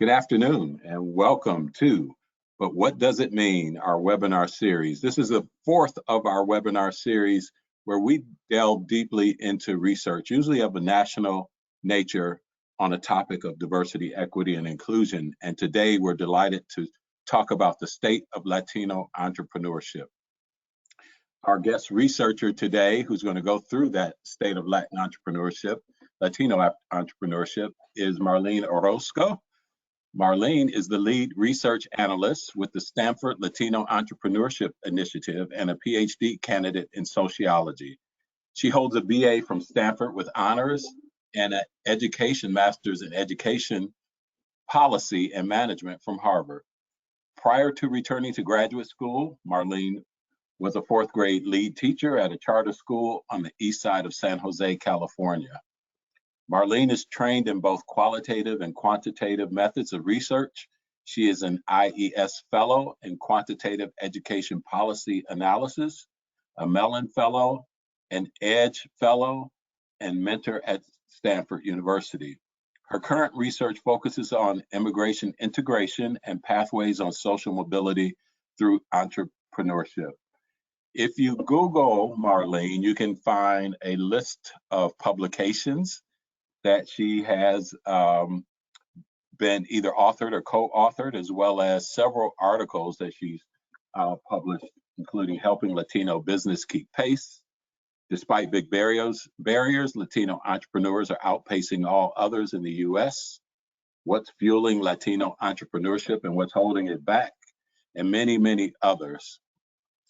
Good afternoon and welcome to But What Does It Mean? Our webinar series. This is the fourth of our webinar series where we delve deeply into research, usually of a national nature, on a topic of diversity, equity, and inclusion. And today we're delighted to talk about the state of Latino entrepreneurship. Our guest researcher today, who's going to go through that state of Latino entrepreneurship, is Marlene Orozco. Marlene is the lead research analyst with the Stanford Latino Entrepreneurship Initiative and a PhD candidate in sociology. She holds a BA from Stanford with honors and an education master's in education policy and management from Harvard. Prior to returning to graduate school, Marlene was a fourth grade lead teacher at a charter school on the east side of San Jose, California. Marlene is trained in both qualitative and quantitative methods of research. She is an IES Fellow in Quantitative Education Policy Analysis, a Mellon Fellow, an EDGE Fellow, and mentor at Stanford University. Her current research focuses on immigration integration and pathways on social mobility through entrepreneurship. If you Google Marlene, you can find a list of publications that she has been either authored or co-authored, as well as several articles that she's published, including Helping Latino Business Keep Pace. Despite big barriers, Latino entrepreneurs are outpacing all others in the US. What's fueling Latino entrepreneurship and what's holding it back? And many, many others.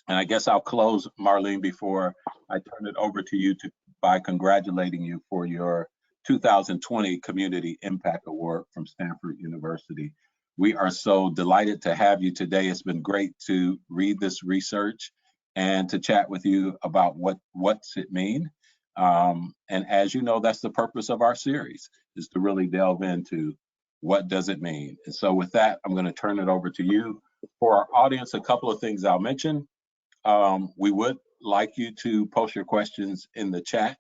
And I guess I'll close, Marlene, before I turn it over to you by congratulating you for your 2020 Community Impact Award from Stanford University. We are so delighted to have you today. It's been great to read this research and to chat with you about what's it mean. And as you know, that's the purpose of our series, is to really delve into what does it mean. And so with that, I'm going to turn it over to you. For our audience, a couple of things I'll mention. We would like you to post your questions in the chat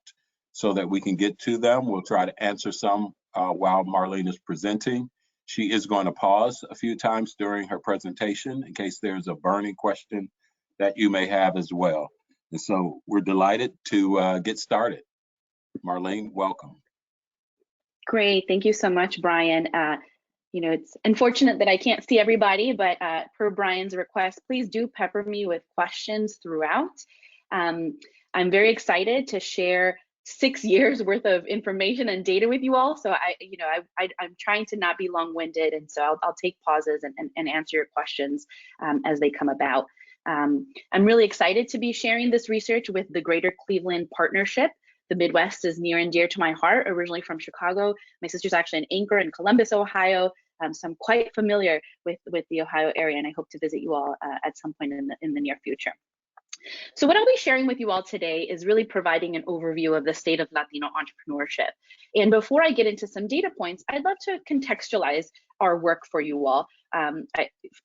so that we can get to them. We'll try to answer some while Marlene is presenting. She is going to pause a few times during her presentation in case there's a burning question that you may have as well. And so we're delighted to get started. Marlene, welcome. Great, thank you so much, Brian. It's unfortunate that I can't see everybody, but per Brian's request, please do pepper me with questions throughout. I'm very excited to share 6 years worth of information and data with you all. So I'm trying to not be long-winded, and so I'll take pauses and answer your questions as they come about. I'm really excited to be sharing this research with the Greater Cleveland Partnership. The Midwest is near and dear to my heart, originally from Chicago. My sister's actually an anchor in Columbus, Ohio. So I'm quite familiar with the Ohio area, and I hope to visit you all at some point in the near future. So what I'll be sharing with you all today is really providing an overview of the state of Latino entrepreneurship. And before I get into some data points, I'd love to contextualize our work for you all.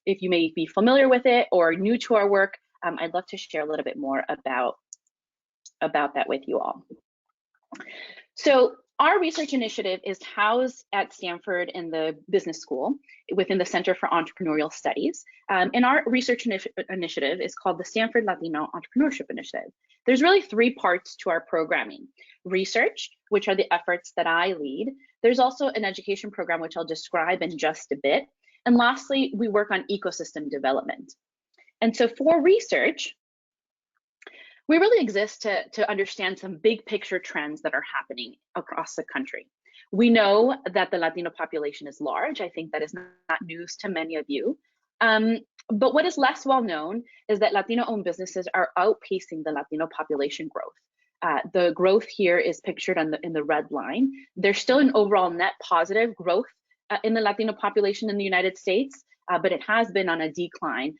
If you may be familiar with it or new to our work, I'd love to share a little bit more about that with you all. So our research initiative is housed at Stanford in the business school within the Center for Entrepreneurial Studies. And our research initiative is called the Stanford Latino Entrepreneurship Initiative. There's really 3 parts to our programming. Research, which are the efforts that I lead. There's also an education program, which I'll describe in just a bit. And lastly, we work on ecosystem development. And so for research, we really exist to understand some big picture trends that are happening across the country. We know that the Latino population is large. I think that is not news to many of you. But what is less well known is that Latino-owned businesses are outpacing the Latino population growth. The growth here is pictured in the red line. There's still an overall net positive growth in the Latino population in the United States, but it has been on a decline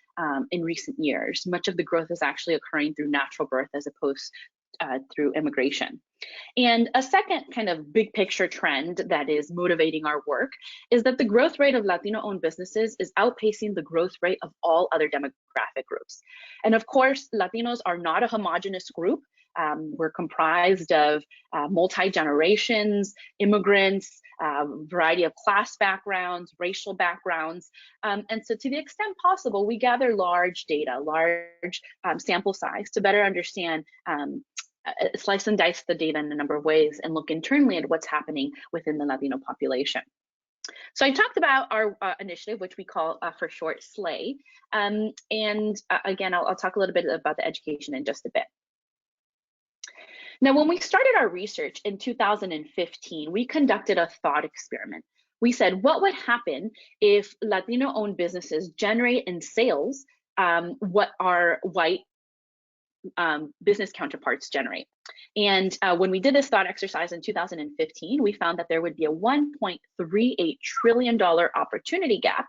in recent years. Much of the growth is actually occurring through natural birth as opposed through immigration. And a second kind of big picture trend that is motivating our work is that the growth rate of Latino-owned businesses is outpacing the growth rate of all other demographic groups. And of course, Latinos are not a homogeneous group. We're comprised of multi-generations, immigrants, variety of class backgrounds, racial backgrounds. And so to the extent possible, we gather large data, large sample size to better understand, slice and dice the data in a number of ways and look internally at what's happening within the Latino population. So I talked about our initiative, which we call for short SLAY. Again, I'll talk a little bit about the education in just a bit. Now, when we started our research in 2015, we conducted a thought experiment. We said, what would happen if Latino-owned businesses generate in sales what our white business counterparts generate? And when we did this thought exercise in 2015, we found that there would be a $1.38 trillion opportunity gap,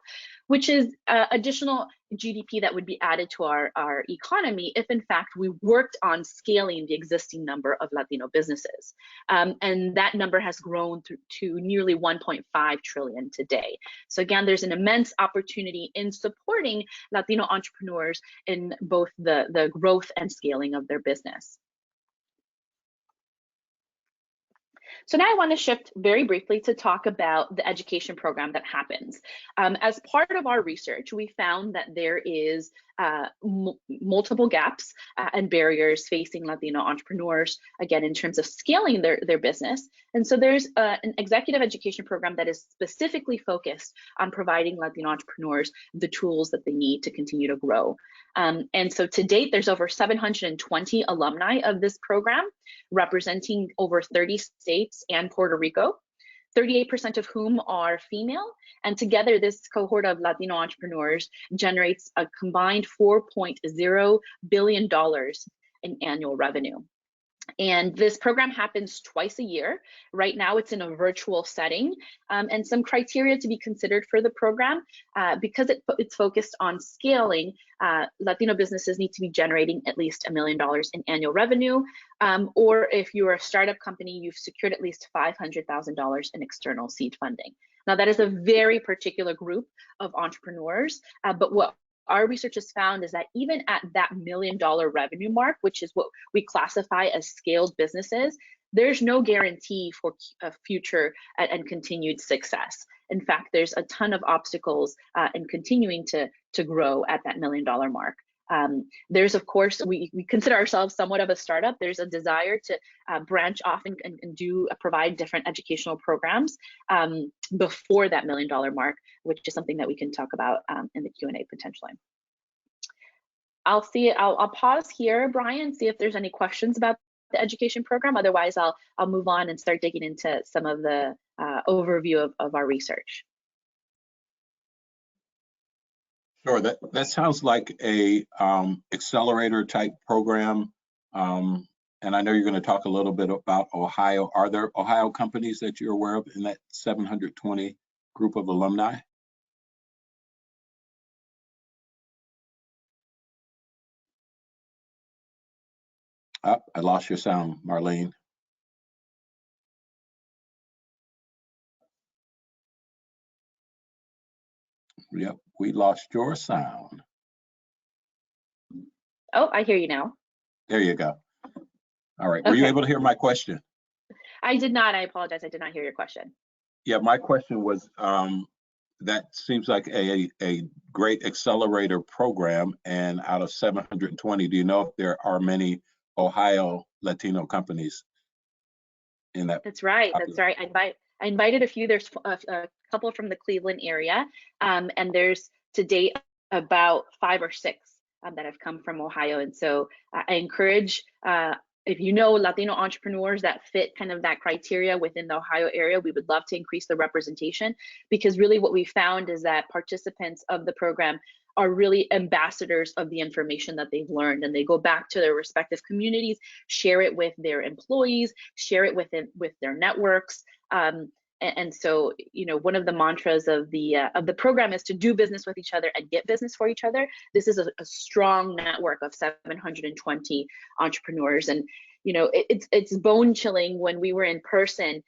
which is additional GDP that would be added to our economy if, in fact, we worked on scaling the existing number of Latino businesses. And that number has grown to nearly 1.5 trillion today. So again, there's an immense opportunity in supporting Latino entrepreneurs in both the growth and scaling of their business. So now I want to shift very briefly to talk about the education program that happens. As part of our research, we found that there is multiple gaps and barriers facing Latino entrepreneurs, again, in terms of scaling their business. And so there's an executive education program that is specifically focused on providing Latino entrepreneurs the tools that they need to continue to grow. And so to date, there's over 720 alumni of this program, representing over 30 states and Puerto Rico, 38% of whom are female. And together, this cohort of Latino entrepreneurs generates a combined $4.0 billion in annual revenue. And this program happens twice a year. Right now, it's in a virtual setting. And some criteria to be considered for the program, because it's focused on scaling, Latino businesses need to be generating at least $1 million in annual revenue. Or if you're a startup company, you've secured at least $500,000 in external seed funding. Now, that is a very particular group of entrepreneurs, but what our research has found is that even at that $1 million revenue mark, which is what we classify as scaled businesses, there's no guarantee for future and continued success. In fact, there's a ton of obstacles in continuing to grow at that $1 million mark. There's, of course, we consider ourselves somewhat of a startup. There's a desire to branch off and provide different educational programs before that $1 million mark, which is something that we can talk about in the Q&A potentially. I'll pause here, Brian, see if there's any questions about the education program. Otherwise, I'll move on and start digging into some of the overview of our research. Sure, that sounds like a accelerator type program. And I know you're going to talk a little bit about Ohio. Are there Ohio companies that you're aware of in that 720 group of alumni? Oh, I lost your sound, Marlene. Yep, we lost your sound. Oh, I hear you now. There you go. All right, were you able to hear my question? I did not, I apologize, I did not hear your question. Yeah, my question was, that seems like a great accelerator program, and out of 720, do you know if there are many Ohio Latino companies in that? That's right, that's right. I invited a few. There's a couple from the Cleveland area, and there's to date about 5 or 6 that have come from Ohio. And so I encourage, if you know Latino entrepreneurs that fit kind of that criteria within the Ohio area, we would love to increase the representation, because really what we found is that participants of the program are really ambassadors of the information that they've learned, and they go back to their respective communities, share it with their employees, share it with their networks. And so, you know, one of the mantras of the program is to do business with each other and get business for each other. This is a strong network of 720 entrepreneurs, and you know, it's bone chilling when we were in person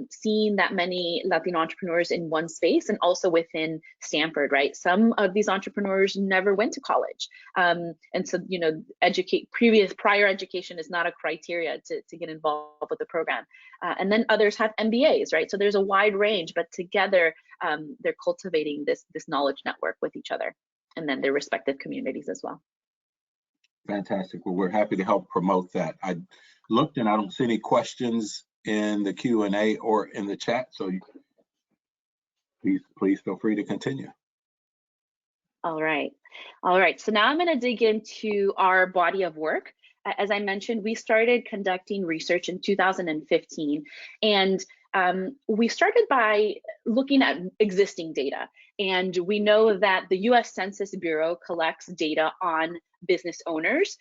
seeing that many Latino entrepreneurs in one space, and also within Stanford, right? Some of these entrepreneurs never went to college. And so, you know, prior education is not a criteria to get involved with the program. And then others have MBAs, right? So there's a wide range, but together they're cultivating this knowledge network with each other, and then their respective communities as well. Fantastic. Well, we're happy to help promote that. I looked and I don't see any questions in the Q&A or in the chat, so please feel free to continue. All right. So now I'm going to dig into our body of work. As I mentioned, we started conducting research in 2015, and we started by looking at existing data. And we know that the U.S. Census Bureau collects data on business owners,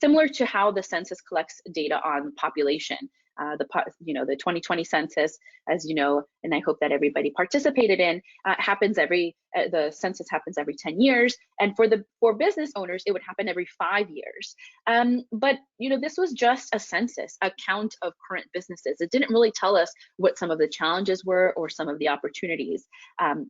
similar to how the census collects data on population. The 2020 census, as you know, and I hope that everybody participated in, the census happens every 10 years, and for business owners, it would happen every 5 years. But you know, this was just a census, a count of current businesses. It didn't really tell us what some of the challenges were or some of the opportunities.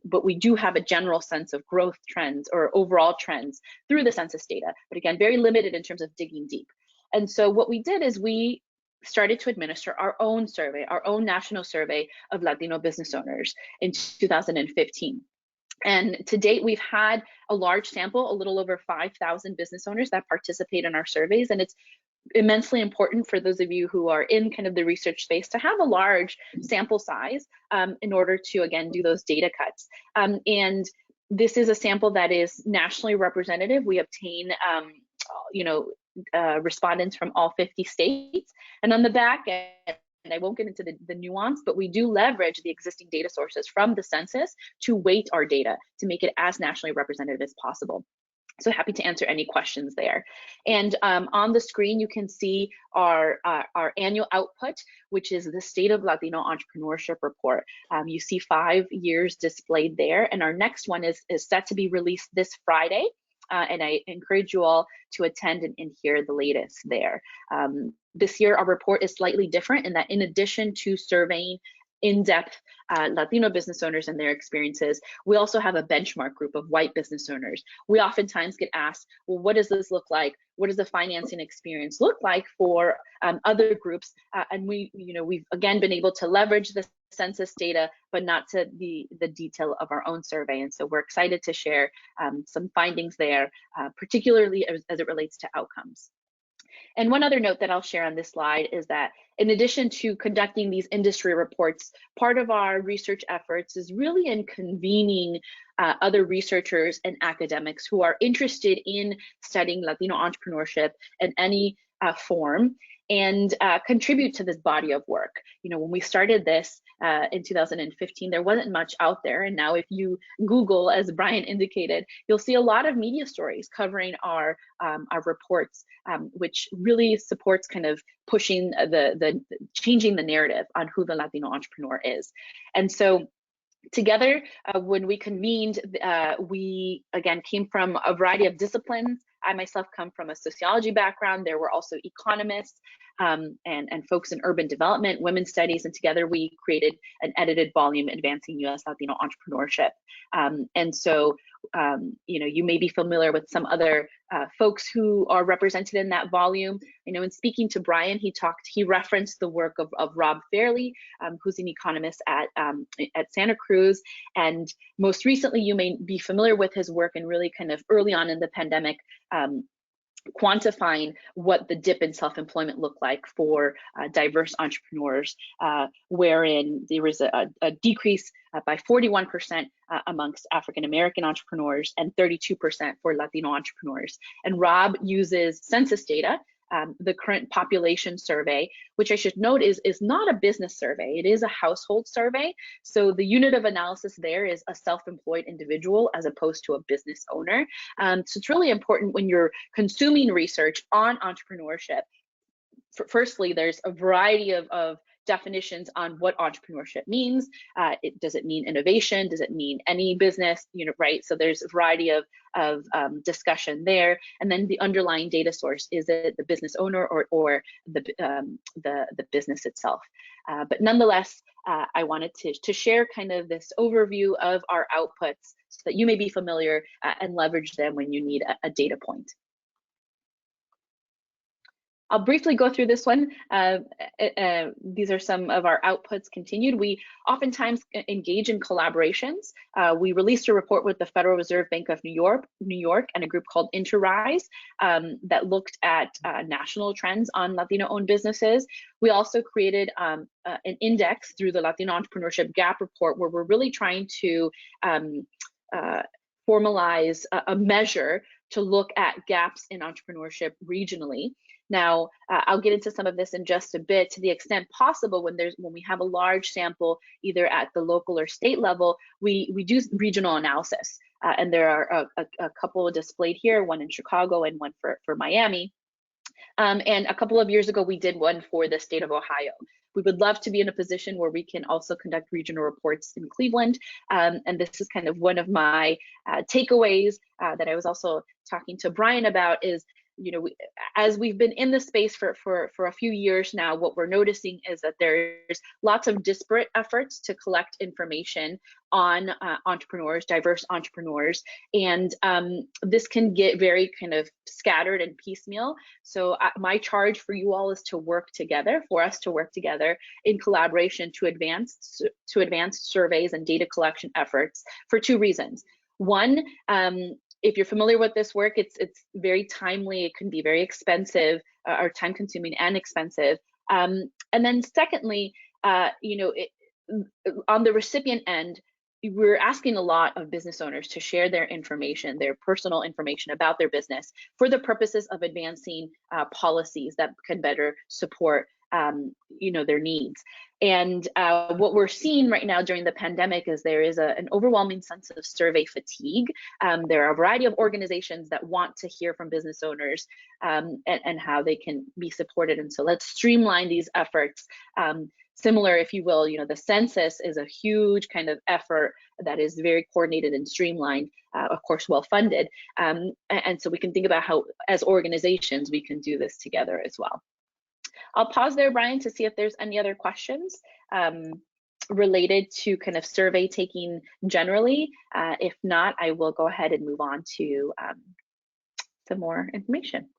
But we do have a general sense of growth trends or overall trends through the census data, but again, very limited in terms of digging deep. And so what we did is we started to administer our own survey, our own national survey of Latino business owners in 2015. And to date, we've had a large sample, a little over 5,000 business owners that participate in our surveys. And it's immensely important for those of you who are in kind of the research space to have a large sample size in order to, again, do those data cuts. And this is a sample that is nationally representative. We obtain, respondents from all 50 states. And on the back end, and I won't get into the nuance, but we do leverage the existing data sources from the census to weight our data to make it as nationally representative as possible. So happy to answer any questions there. And on the screen, you can see our annual output, which is the State of Latino Entrepreneurship Report. You see 5 years displayed there, and our next one is set to be released this Friday. And I encourage you all to attend and hear the latest there. This year, our report is slightly different in that in addition to surveying in-depth Latino business owners and their experiences, we also have a benchmark group of white business owners. We oftentimes get asked, well, what does this look like? What does the financing experience look like for other groups? And we've again been able to leverage the census data, but not to the detail of our own survey. And so we're excited to share some findings there, particularly as it relates to outcomes. And one other note that I'll share on this slide is that in addition to conducting these industry reports, part of our research efforts is really in convening other researchers and academics who are interested in studying Latino entrepreneurship in any form and contribute to this body of work. You know, when we started this in 2015, there wasn't much out there. And now if you Google, as Brian indicated, you'll see a lot of media stories covering our reports, which really supports kind of pushing changing the narrative on who the Latino entrepreneur is. And so together, when we convened, we again came from a variety of disciplines. I myself come from a sociology background. There were also economists and folks in urban development, women's studies, and together we created an edited volume advancing U.S. Latino entrepreneurship. And so, you may be familiar with some other folks who are represented in that volume. In speaking to Brian, he referenced the work of Rob Fairley, who's an economist at Santa Cruz. And most recently, you may be familiar with his work and really kind of early on in the pandemic, quantifying what the dip in self-employment looked like for diverse entrepreneurs, wherein there was a decrease by 41% amongst African-American entrepreneurs and 32% for Latino entrepreneurs. And Rob uses census data, the current population survey, which I should note is not a business survey, it is a household survey. So the unit of analysis there is a self-employed individual as opposed to a business owner. So it's really important when you're consuming research on entrepreneurship. Firstly, there's a variety of definitions on what entrepreneurship means. Does it mean innovation? Does it mean any business? Right? So there's a variety of discussion there. And then the underlying data source, is it the business owner or the business itself? But nonetheless, I wanted to share kind of this overview of our outputs so that you may be familiar and leverage them when you need a data point. I'll briefly go through this one. These are some of our outputs continued. We oftentimes engage in collaborations. We released a report with the Federal Reserve Bank of New York, and a group called Interrise that looked at national trends on Latino-owned businesses. We also created an index through the Latino Entrepreneurship Gap Report, where we're really trying to formalize a measure to look at gaps in entrepreneurship regionally. Now, I'll get into some of this in just a bit. To the extent possible, when we have a large sample, either at the local or state level, we do regional analysis. And there are a couple displayed here, one in Chicago and one for Miami. And a couple of years ago, we did one for the state of Ohio. We would love to be in a position where we can also conduct regional reports in Cleveland. And this is kind of one of my takeaways that I was also talking to Brian about is, as we've been in the space for a few years now, what we're noticing is that there's lots of disparate efforts to collect information on entrepreneurs, diverse entrepreneurs, and this can get very kind of scattered and piecemeal. So my charge for you all is to work together, for us to work together in collaboration to advance surveys and data collection efforts for two reasons. One, if you're familiar with this work, it's very timely. It can be very expensive or time consuming and expensive. And then secondly, on the recipient end, we're asking a lot of business owners to share their information, their personal information about their business for the purposes of advancing policies that can better support their needs. And what we're seeing right now during the pandemic is there is an overwhelming sense of survey fatigue. There are a variety of organizations that want to hear from business owners and how they can be supported. And so let's streamline these efforts. Similar, if you will, the census is a huge kind of effort that is very coordinated and streamlined, of course, well-funded. And so we can think about how, as organizations, we can do this together as well. I'll pause there, Brian, to see if there's any other questions related to kind of survey taking generally. If not, I will go ahead and move on to some more information.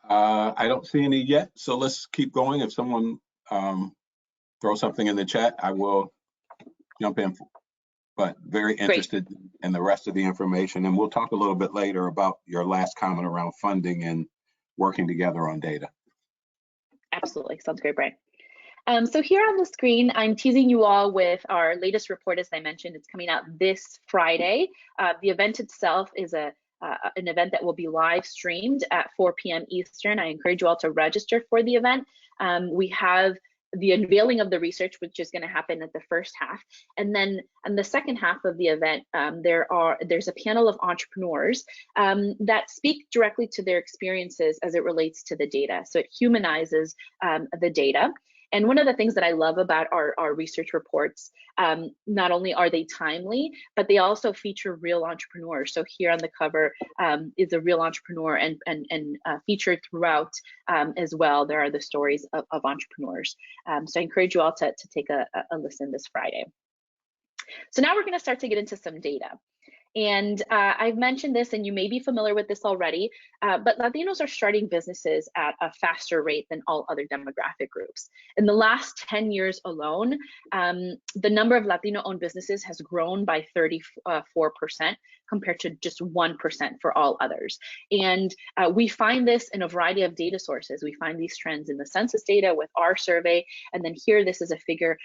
I don't see any yet, so let's keep going. If someone throws something in the chat, I will jump in. But very interested in the rest of the information, and we'll talk a little bit later about your last comment around funding and working together on data. Absolutely, sounds great, Brian. So here on the screen, I'm teasing you all with our latest report. As I mentioned, it's coming out this Friday. The event itself is an event that will be live streamed at 4 p.m. Eastern. I encourage you all to register for the event. We have the unveiling of the research, which is going to happen at the first half, and then in the second half of the event, there's a panel of entrepreneurs that speak directly to their experiences as it relates to the data. So it humanizes the data. And one of the things that I love about our research reports, not only are they timely, but they also feature real entrepreneurs. So here on the cover is a real entrepreneur, and featured throughout as well, there are the stories of entrepreneurs. So I encourage you all to take a listen this Friday. So now we're going to start to get into some data. And I've mentioned this, and you may be familiar with this already, but Latinos are starting businesses at a faster rate than all other demographic groups. In the last 10 years alone, the number of Latino-owned businesses has grown by 34% compared to just 1% for all others. And we find this in a variety of data sources. We find these trends in the census data with our survey, and then here, this is a figure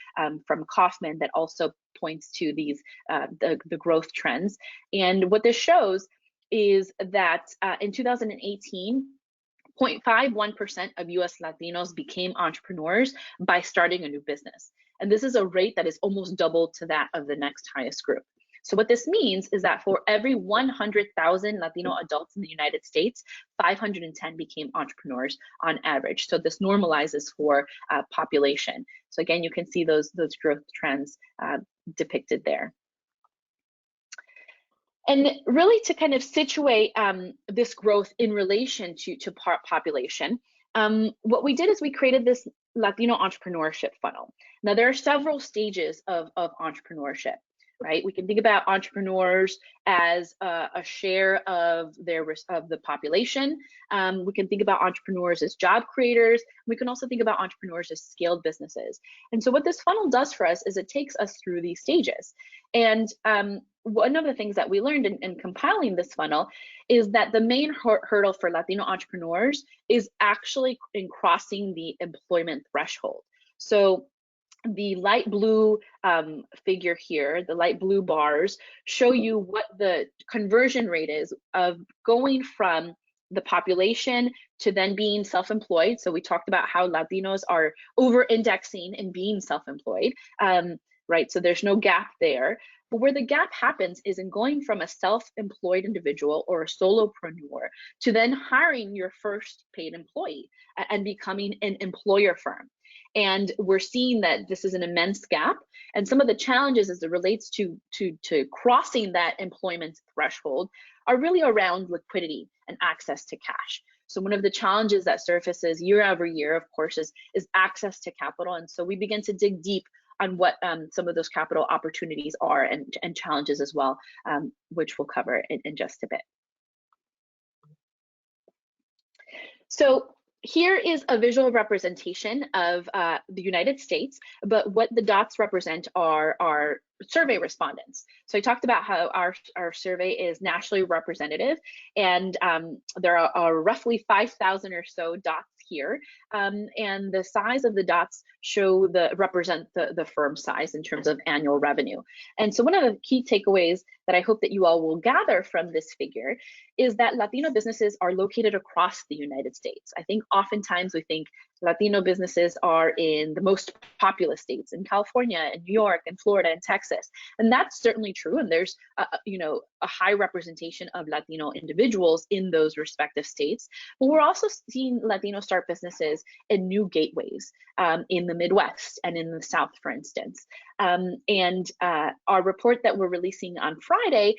from Kaufman that also points to these the growth trends. And what this shows is that in 2018, 0.51% of US Latinos became entrepreneurs by starting a new business. And this is a rate that is almost double to that of the next highest group. So what this means is that for every 100,000 Latino adults in the United States, 510 became entrepreneurs on average. So this normalizes for population. So again, you can see those growth trends depicted there. And really to kind of situate this growth in relation to population, what we did is we created this Latino entrepreneurship funnel. Now, there are several stages of entrepreneurship, right? We can think about entrepreneurs as a share of the population. We can think about entrepreneurs as job creators. We can also think about entrepreneurs as scaled businesses. And so what this funnel does for us is it takes us through these stages. And one of the things that we learned in compiling this funnel is that the main hurdle for Latino entrepreneurs is actually in crossing the employment threshold. So the light blue figure here, the light blue bars, show you what the conversion rate is of going from the population to then being self-employed. So we talked about how Latinos are over-indexing in being self-employed, right? So there's no gap there. But where the gap happens is in going from a self-employed individual or a solopreneur to then hiring your first paid employee and becoming an employer firm. And we're seeing that this is an immense gap. And some of the challenges as it relates to crossing that employment threshold are really around liquidity and access to cash. So one of the challenges that surfaces year over year, of course, is access to capital. And so we begin to dig deep on what some of those capital opportunities are and challenges as well, which we'll cover in just a bit. So here is a visual representation of the United States, but what the dots represent are survey respondents. So I talked about how our survey is nationally representative, and there are roughly 5,000 or so dots here, and the size of the dots represent the firm size in terms of annual revenue. And so one of the key takeaways that I hope that you all will gather from this figure is that Latino businesses are located across the United States. I think oftentimes we think Latino businesses are in the most populous states, in California and New York and Florida and Texas. And that's certainly true. And there's a high representation of Latino individuals in those respective states. But we're also seeing Latino start businesses in new gateways in the Midwest and in the South, for instance. Our report that we're releasing on Friday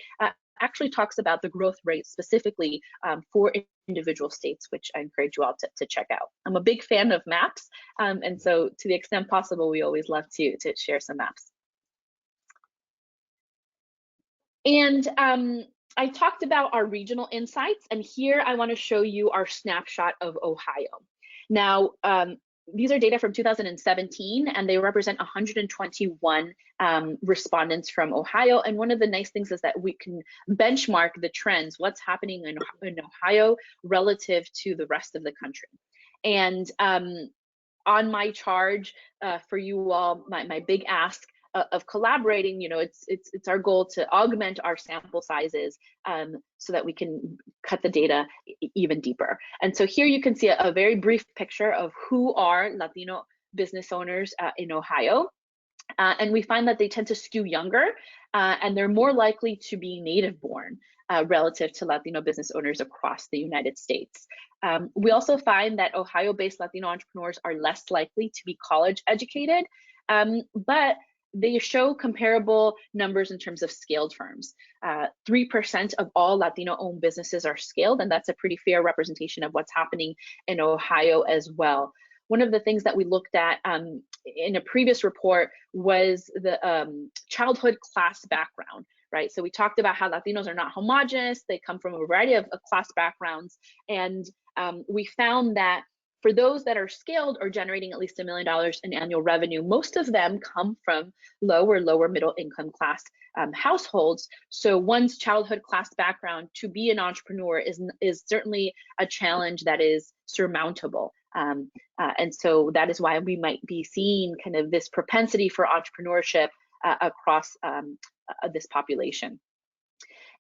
actually talks about the growth rate specifically for individual states, which I encourage you all to check out. I'm a big fan of maps, and so to the extent possible, we always love to share some maps. And I talked about our regional insights, and here I want to show you our snapshot of Ohio. Now, these are data from 2017, and they represent 121 respondents from Ohio. And one of the nice things is that we can benchmark the trends, what's happening in Ohio relative to the rest of the country. And on my charge for you all, my big ask of collaborating, it's our goal to augment our sample sizes so that we can cut the data even deeper. And so here you can see a very brief picture of who are Latino business owners in Ohio. And we find that they tend to skew younger and they're more likely to be native born relative to Latino business owners across the United States. We also find that Ohio-based Latino entrepreneurs are less likely to be college educated, but they show comparable numbers in terms of scaled firms. 3% of all Latino-owned businesses are scaled, and that's a pretty fair representation of what's happening in Ohio as well. One of the things that we looked at in a previous report was the childhood class background, right? So we talked about how Latinos are not homogenous, they come from a variety of class backgrounds, and we found that for those that are scaled or generating at least $1 million in annual revenue, most of them come from low or lower middle income class households. So one's childhood class background to be an entrepreneur is certainly a challenge that is surmountable. And so that is why we might be seeing kind of this propensity for entrepreneurship across this population.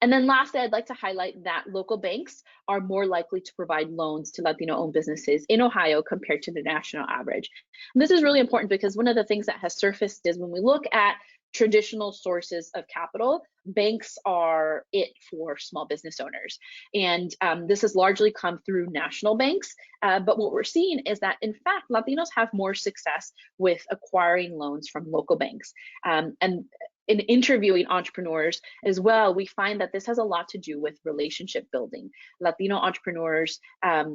And then lastly, I'd like to highlight that local banks are more likely to provide loans to Latino-owned businesses in Ohio compared to the national average. And this is really important because one of the things that has surfaced is when we look at traditional sources of capital, banks are it for small business owners. And this has largely come through national banks. But what we're seeing is that, in fact, Latinos have more success with acquiring loans from local banks. And in interviewing entrepreneurs as well, we find that this has a lot to do with relationship building. Latino entrepreneurs,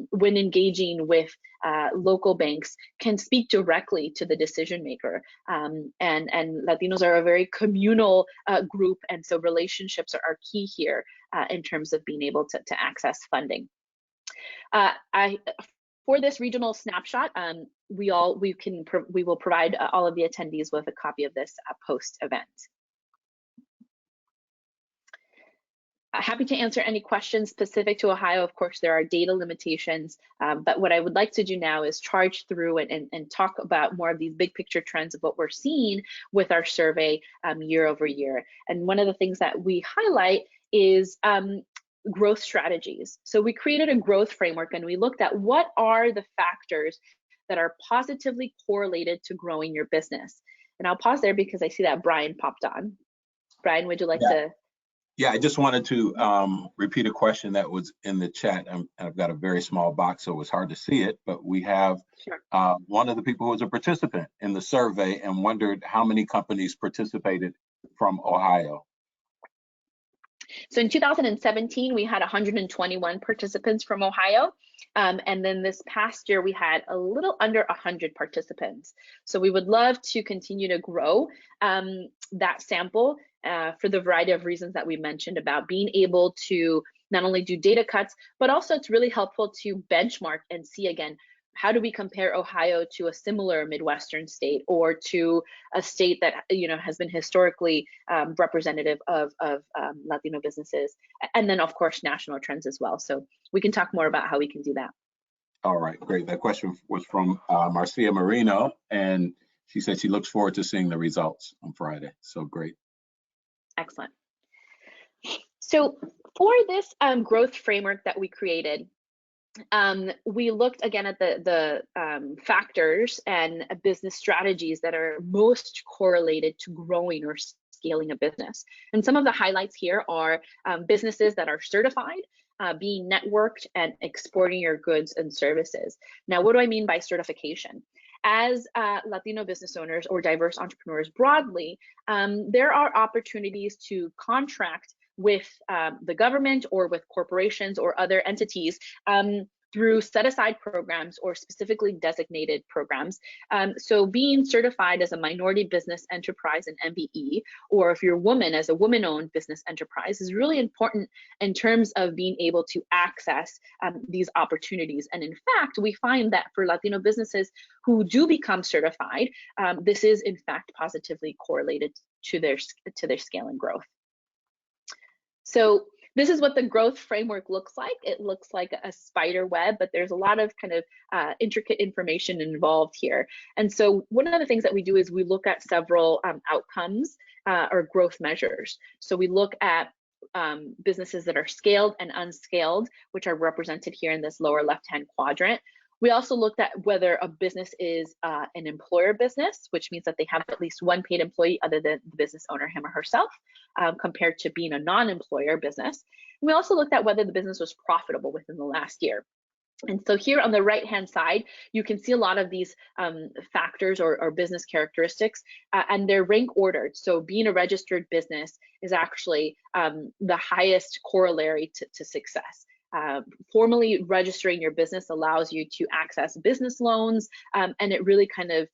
when engaging with local banks, can speak directly to the decision maker. And Latinos are a very communal group, and so relationships are key here in terms of being able to access funding. For this regional snapshot, we will provide all of the attendees with a copy of this post-event. Happy to answer any questions specific to Ohio. Of course, there are data limitations, but what I would like to do now is charge through and talk about more of these big picture trends of what we're seeing with our survey year over year. And one of the things that we highlight is growth strategies. So we created a growth framework, and we looked at what are the factors that are positively correlated to growing your business. And I'll pause there because I see that Brian popped on. Brian, would you like to? Yeah, I just wanted to repeat a question that was in the chat. I've got a very small box, so it's hard to see it, but we have one of the people who was a participant in the survey and wondered how many companies participated from Ohio. So in 2017, we had 121 participants from Ohio. And then this past year, we had a little under 100 participants. So we would love to continue to grow that sample for the variety of reasons that we mentioned about being able to not only do data cuts, but also it's really helpful to benchmark and see again, how do we compare Ohio to a similar Midwestern state or to a state that has been historically representative of Latino businesses, and then of course national trends as well. So we can talk more about how we can do that. All right, great. That question was from Marcia Marino, and she said she looks forward to seeing the results on Friday. So great. Excellent. So for this growth framework that we created, we looked again at the factors and business strategies that are most correlated to growing or scaling a business. And some of the highlights here are businesses that are certified, being networked, and exporting your goods and services. Now, what do I mean by certification? As Latino business owners or diverse entrepreneurs broadly, there are opportunities to contract with the government or with corporations or other entities through set-aside programs or specifically designated programs. So being certified as a minority business enterprise, an MBE, or if you're a woman as a woman-owned business enterprise is really important in terms of being able to access these opportunities. And in fact, we find that for Latino businesses who do become certified, this is in fact positively correlated to their scale and growth. So this is what the growth framework looks like. It looks like a spider web, but there's a lot of kind of intricate information involved here. And so one of the things that we do is we look at several outcomes or growth measures. So we look at businesses that are scaled and unscaled, which are represented here in this lower left-hand quadrant. We also looked at whether a business is an employer business, which means that they have at least one paid employee other than the business owner, him or herself, compared to being a non-employer business. And we also looked at whether the business was profitable within the last year. And so here on the right-hand side, you can see a lot of these factors or business characteristics, and they're rank ordered. So being a registered business is actually the highest corollary to success. Formally registering your business allows you to access business loans, and it really kind of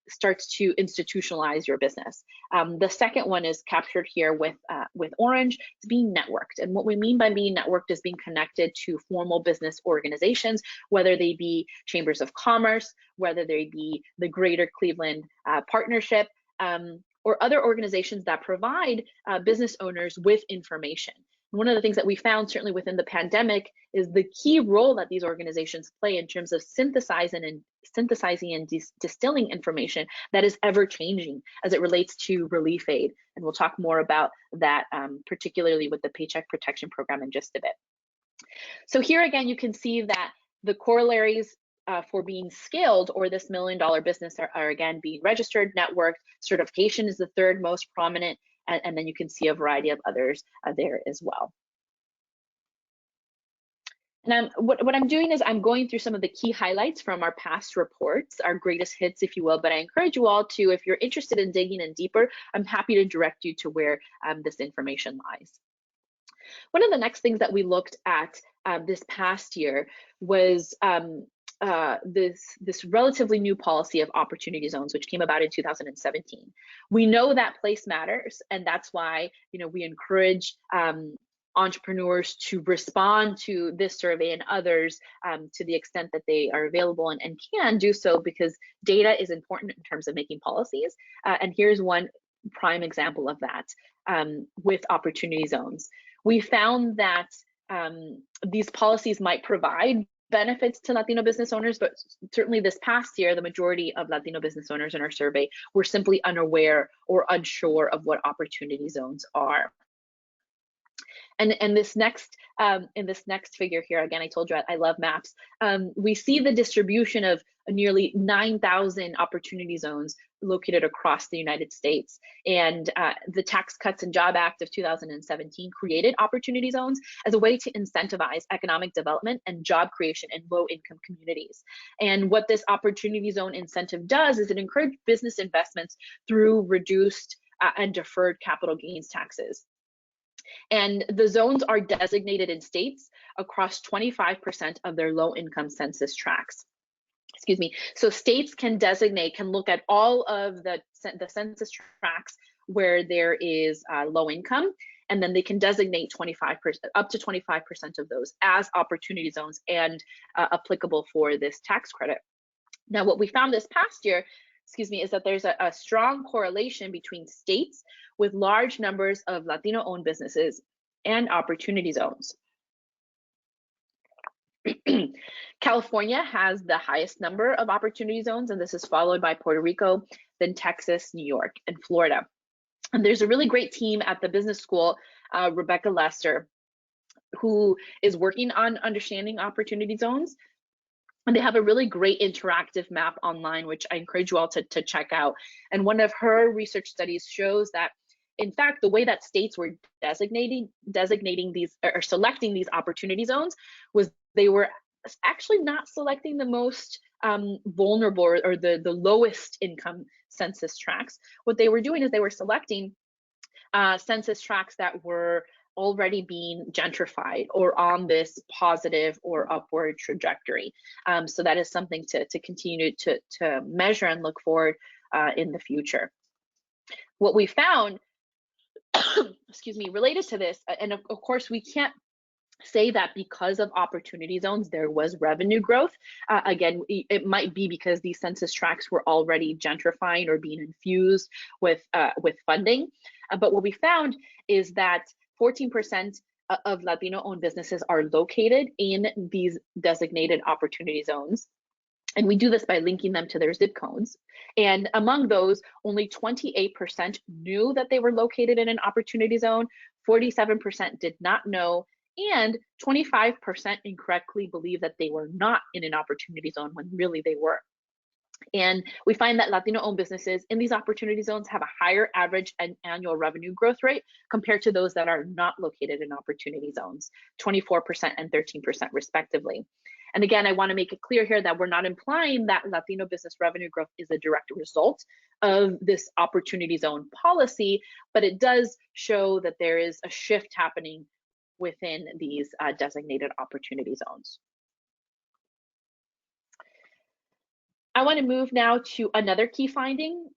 starts to institutionalize your business. The second one is captured here with orange. It's being networked, and what we mean by being networked is being connected to formal business organizations, whether they be chambers of commerce, whether they be the Greater Cleveland Partnership, or other organizations that provide business owners with information. One of the things that we found, certainly within the pandemic, is the key role that these organizations play in terms of synthesizing and distilling information that is ever changing as it relates to relief aid. And we'll talk more about that, particularly with the Paycheck Protection Program in just a bit. So here again, you can see that the corollaries for being scaled, or this $1 million business, are again being registered, networked. Certification is the third most prominent, and then you can see a variety of others there as well. And what I'm doing is I'm going through some of the key highlights from our past reports, our greatest hits, if you will, but I encourage you all to, if you're interested in digging in deeper, I'm happy to direct you to where this information lies. One of the next things that we looked at this past year was this relatively new policy of opportunity zones, which came about in 2017. We know that place matters, and that's why we encourage entrepreneurs to respond to this survey and others to the extent that they are available and can do so, because data is important in terms of making policies. And here's one prime example of that with opportunity zones. We found that these policies might provide benefits to Latino business owners, but certainly this past year, the majority of Latino business owners in our survey were simply unaware or unsure of what opportunity zones are. And in this next figure here, again, I told you I love maps. We see the distribution of nearly 9,000 opportunity zones located across the United States. And the Tax Cuts and Jobs Act of 2017 created opportunity zones as a way to incentivize economic development and job creation in low-income communities. And what this opportunity zone incentive does is it encourages business investments through reduced and deferred capital gains taxes. And the zones are designated in states across 25% of their low-income census tracts. Excuse me. So states can look at all of the census tracts where there is low income, and then they can designate 25%, up to 25% of those as opportunity zones and applicable for this tax credit. Now, what we found this past year, is that there's a strong correlation between states with large numbers of Latino-owned businesses and opportunity zones. California has the highest number of opportunity zones, and this is followed by Puerto Rico, then Texas, New York, and Florida. And there's a really great team at the business school, Rebecca Lester, who is working on understanding opportunity zones. And they have a really great interactive map online, which I encourage you all to check out. And one of her research studies shows that, in fact, the way that states were designating these or selecting these opportunity zones was they were actually not selecting the most vulnerable or the lowest income census tracts. What they were doing is they were selecting census tracts that were already being gentrified or on this positive or upward trajectory. So that is something to continue to measure and look forward in the future. What we found, related to this, and of course we can't say that because of opportunity zones there was revenue growth. Again, it might be because these census tracts were already gentrifying or being infused with funding. But what we found is that 14% of Latino-owned businesses are located in these designated opportunity zones. And we do this by linking them to their zip codes. And among those, only 28% knew that they were located in an opportunity zone, 47% did not know, and 25% incorrectly believe that they were not in an opportunity zone when really they were. And we find that Latino-owned businesses in these opportunity zones have a higher average and annual revenue growth rate compared to those that are not located in opportunity zones, 24% and 13% respectively. And again, I want to make it clear here that we're not implying that Latino business revenue growth is a direct result of this opportunity zone policy, but it does show that there is a shift happening within these designated opportunity zones. I want to move now to another key finding,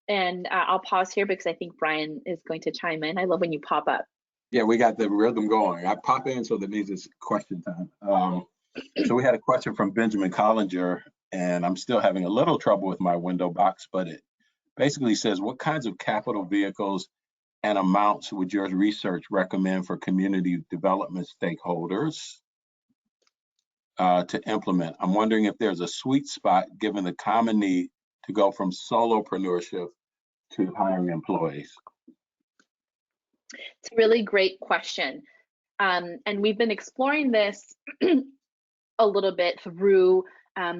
and I'll pause here because I think Brian is going to chime in. I love when you pop up. Yeah, we got the rhythm going. I pop in, so that means it's question time. So we had a question from Benjamin Collinger, and I'm still having a little trouble with my window box, but it basically says, what kinds of capital vehicles and amounts would your research recommend for community development stakeholders to implement? I'm wondering if there's a sweet spot given the common need to go from solopreneurship to hiring employees. It's a really great question. And we've been exploring this a little bit through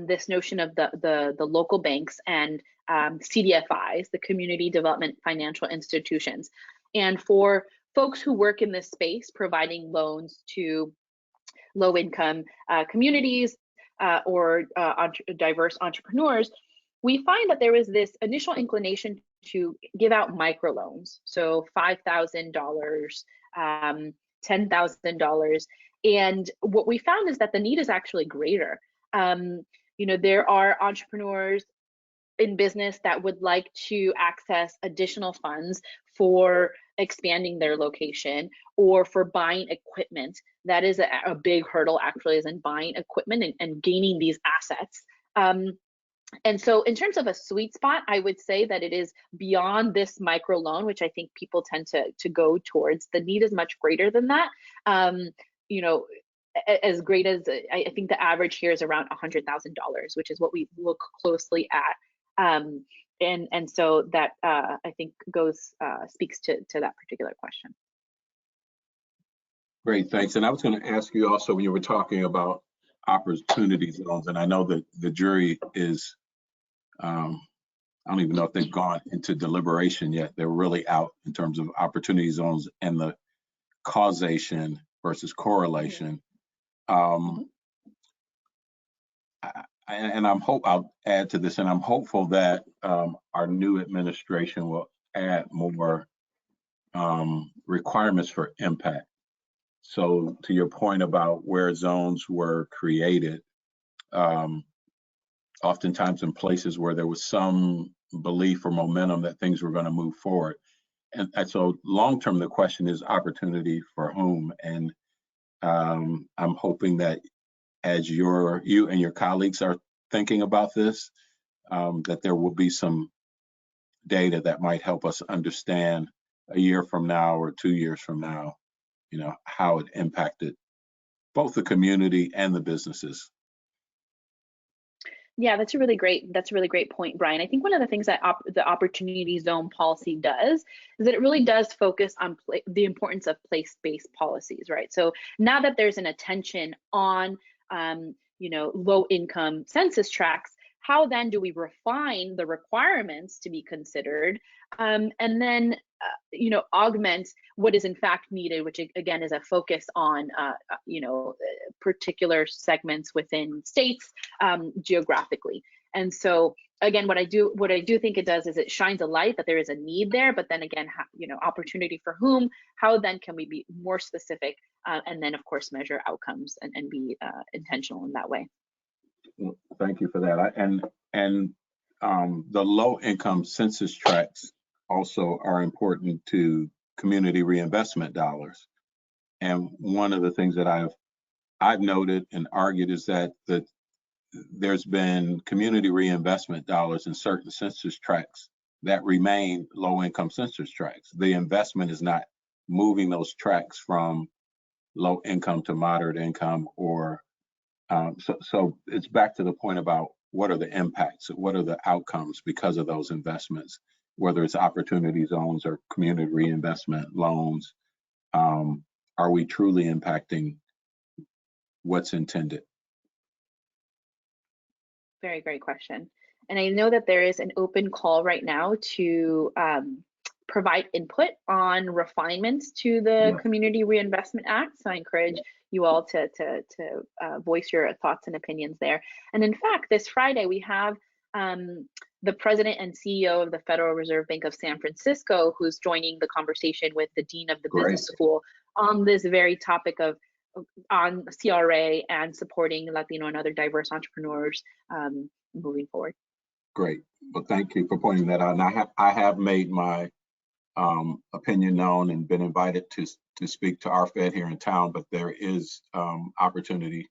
this notion of the local banks and CDFIs, the Community Development Financial Institutions. And for folks who work in this space, providing loans to low-income communities or diverse entrepreneurs, we find that there is this initial inclination to give out microloans, so $5,000, $10,000. And what we found is that the need is actually greater. There are entrepreneurs in business that would like to access additional funds for expanding their location or for buying equipment. That is a big hurdle, actually, is in buying equipment and gaining these assets. And so in terms of a sweet spot, I would say that it is beyond this micro loan, which I think people tend to go towards. The need is much greater than that. As great as I think the average here is around $100,000, which is what we look closely at. And so that I think speaks to that particular question. Great, thanks. And I was going to ask you also, when you were talking about opportunity zones, and I know that the jury is, I don't even know if they've gone into deliberation yet. They're really out in terms of opportunity zones and the causation versus correlation. And I'll add to this, and I'm hopeful that our new administration will add more requirements for impact. So to your point about where zones were created, oftentimes in places where there was some belief or momentum that things were going to move forward. And so long-term, the question is opportunity for whom? And I'm hoping that as you and your colleagues are thinking about this, that there will be some data that might help us understand a year from now or 2 years from now, how it impacted both the community and the businesses. Yeah, that's a really great point, Brian. I think one of the things that the opportunity zone policy does is that it really does focus on the importance of place-based policies, right? So now that there's an attention on low-income census tracts, how then do we refine the requirements to be considered, and then augment what is in fact needed, which again is a focus on particular segments within states geographically. And so again, what I do think it does is it shines a light that there is a need there, but then again, opportunity for whom? How then can we be more specific, and then of course measure outcomes and be intentional in that way. Well, thank you for that. And the low-income census tracts also are important to community reinvestment dollars. And one of the things that I've noted and argued is that there's been community reinvestment dollars in certain census tracts that remain low-income census tracts. The investment is not moving those tracts from low income to moderate income, or so it's back to the point about what are the impacts, what are the outcomes because of those investments, whether it's opportunity zones or community reinvestment loans. Are we truly impacting what's intended? Very great question. And I know that there is an open call right now to provide input on refinements to the Community Reinvestment Act. So I encourage you all to voice your thoughts and opinions there. And in fact, this Friday, we have the president and CEO of the Federal Reserve Bank of San Francisco, who's joining the conversation with the dean of the business school on this very topic on CRA and supporting Latino and other diverse entrepreneurs moving forward. Great. Well, thank you for pointing that out. And I have made my opinion known and been invited to speak to our Fed here in town, but there is opportunity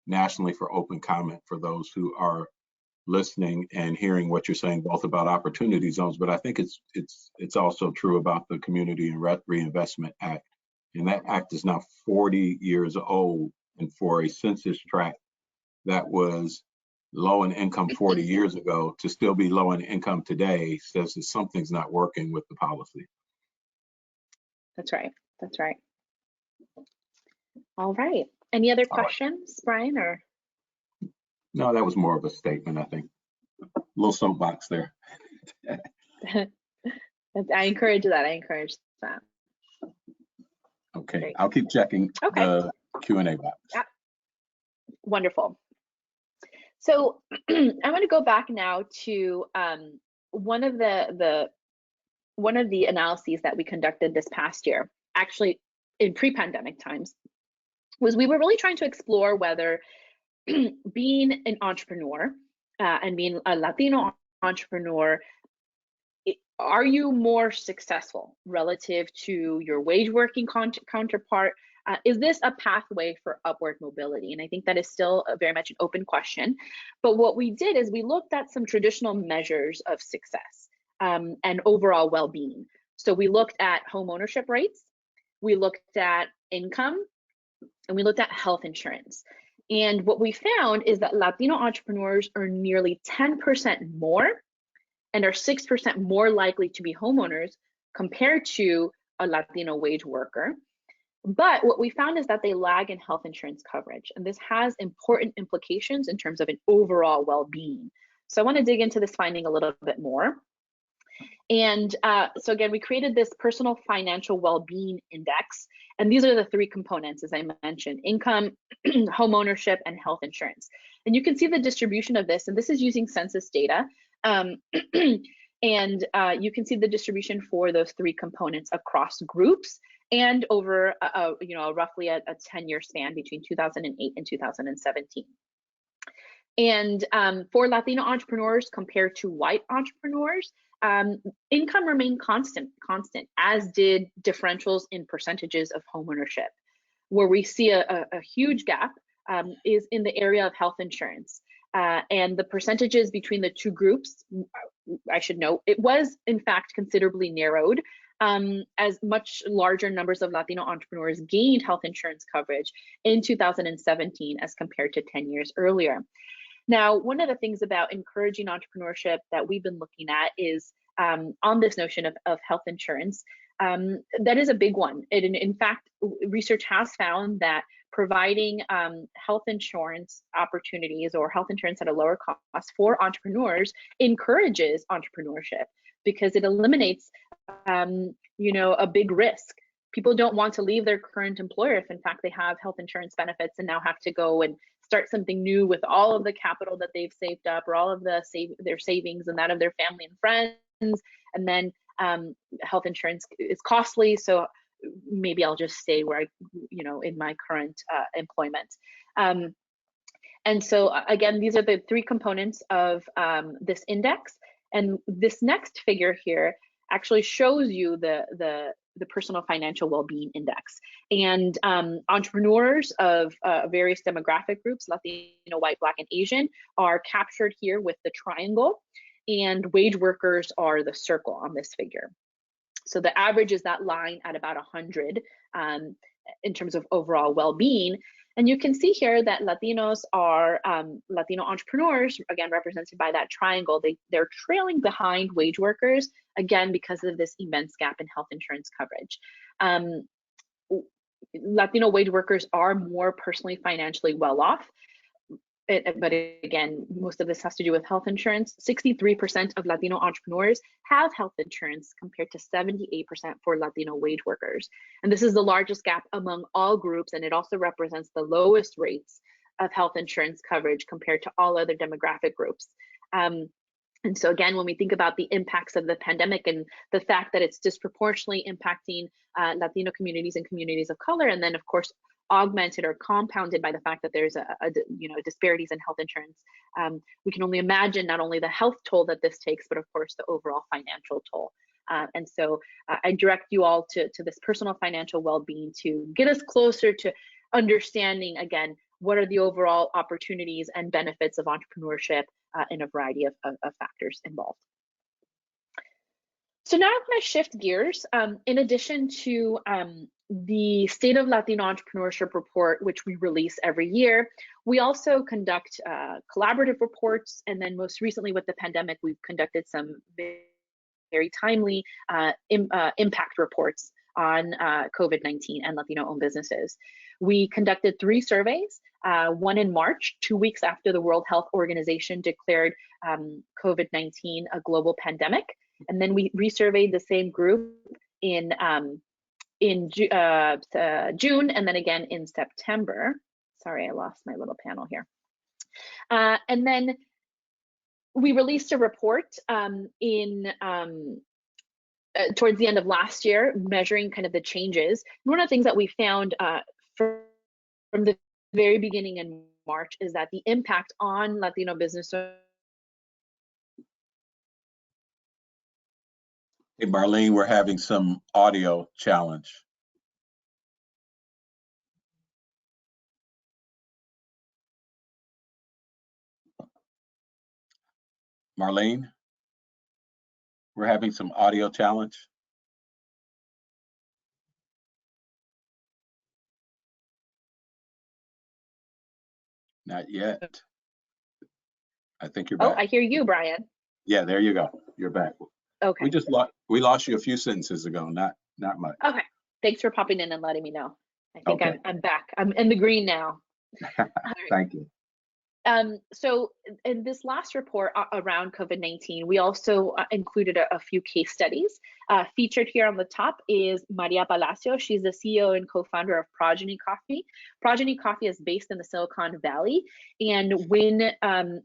nationally for open comment for those who are listening and hearing what you're saying, both about opportunity zones, but I think it's also true about the Community Reinvestment Act. And that act is now 40 years old, and for a census tract that was low in income 40 years ago to still be low in income today says that something's not working with the policy. That's right. That's right. All right. Any other questions, Brian? Or No, that was more of a statement, I think. A little soapbox there. I encourage that. I encourage that. Okay, Great. I'll keep checking the Q&A box. Yeah. Wonderful. So I want to go back now to one of the analyses that we conducted this past year, actually in pre-pandemic times, was we were really trying to explore whether being an entrepreneur and being a Latino entrepreneur, are you more successful relative to your wage working counterpart? Is this a pathway for upward mobility? And I think that is still very much an open question. But what we did is we looked at some traditional measures of success and overall well-being. So we looked at home ownership rates, we looked at income, and we looked at health insurance. And what we found is that Latino entrepreneurs earn nearly 10% more and are 6% more likely to be homeowners compared to a Latino wage worker. But what we found is that they lag in health insurance coverage, and this has important implications in terms of an overall well-being. So I want to dig into this finding a little bit more. And so again, we created this personal financial well-being index, and these are the three components, as I mentioned: income, home ownership, and health insurance. And you can see the distribution of this, and this is using census data. And you can see the distribution for those three components across groups and over roughly a 10-year span between 2008 and 2017. And for Latino entrepreneurs compared to white entrepreneurs, income remained constant, as did differentials in percentages of homeownership. Where we see a huge gap is in the area of health insurance. And the percentages between the two groups, I should note, it was in fact considerably narrowed, as much larger numbers of Latino entrepreneurs gained health insurance coverage in 2017 as compared to 10 years earlier. Now, one of the things about encouraging entrepreneurship that we've been looking at is on this notion of health insurance. That is a big one. In fact, research has found that providing health insurance opportunities or health insurance at a lower cost for entrepreneurs encourages entrepreneurship, because it eliminates a big risk. People don't want to leave their current employer if in fact they have health insurance benefits and now have to go and start something new with all of the capital that they've saved up, or all of their savings and that of their family and friends. And then health insurance is costly, so maybe I'll just stay where in my current employment. And so again, these are the three components of this index. And this next figure here actually shows you the personal financial well-being index. And entrepreneurs of various demographic groups, Latino, white, Black, and Asian, are captured here with the triangle, and wage workers are the circle on this figure. So the average is that line at about 100 in terms of overall well-being. And you can see here that Latinos are, Latino entrepreneurs, again, represented by that triangle, they're trailing behind wage workers, again, because of this immense gap in health insurance coverage. Latino wage workers are more personally financially well off. But again, most of this has to do with health insurance. 63% of Latino entrepreneurs have health insurance compared to 78% for Latino wage workers. And this is the largest gap among all groups, and it also represents the lowest rates of health insurance coverage compared to all other demographic groups. And so again, when we think about the impacts of the pandemic and the fact that it's disproportionately impacting Latino communities and communities of color, and then of course augmented or compounded by the fact that there's disparities in health insurance, we can only imagine not only the health toll that this takes, but of course the overall financial toll. And so I direct you all to this personal financial well-being to get us closer to understanding, again, what are the overall opportunities and benefits of entrepreneurship in a variety of factors involved. So now I'm going to shift gears. In addition to the State of Latino Entrepreneurship report, which we release every year, we also conduct collaborative reports. And then most recently with the pandemic, we've conducted some very timely impact reports on COVID-19 and Latino-owned businesses. We conducted 3 surveys, one in March, 2 weeks after the World Health Organization declared COVID-19 a global pandemic. And then we resurveyed the same group in June, and then again in September. Sorry, I lost my little panel here. And then we released a report towards the end of last year, measuring kind of the changes. And one of the things that we found from the very beginning in March is that the impact on Latino business. Hey, Marlene, we're having some audio challenge. Marlene, we're having some audio challenge. Not yet. I think you're back. Oh, I hear you, Brian. Yeah, there you go. You're back. Okay. We lost you a few sentences ago, not much. Okay. Thanks for popping in and letting me know. I think Okay. I'm back. I'm in the green now. Thank you. So in this last report around COVID-19, we also included a few case studies. Featured here on the top is Maria Palacio. She's the CEO and co-founder of Progeny Coffee. Progeny Coffee is based in the Silicon Valley, and when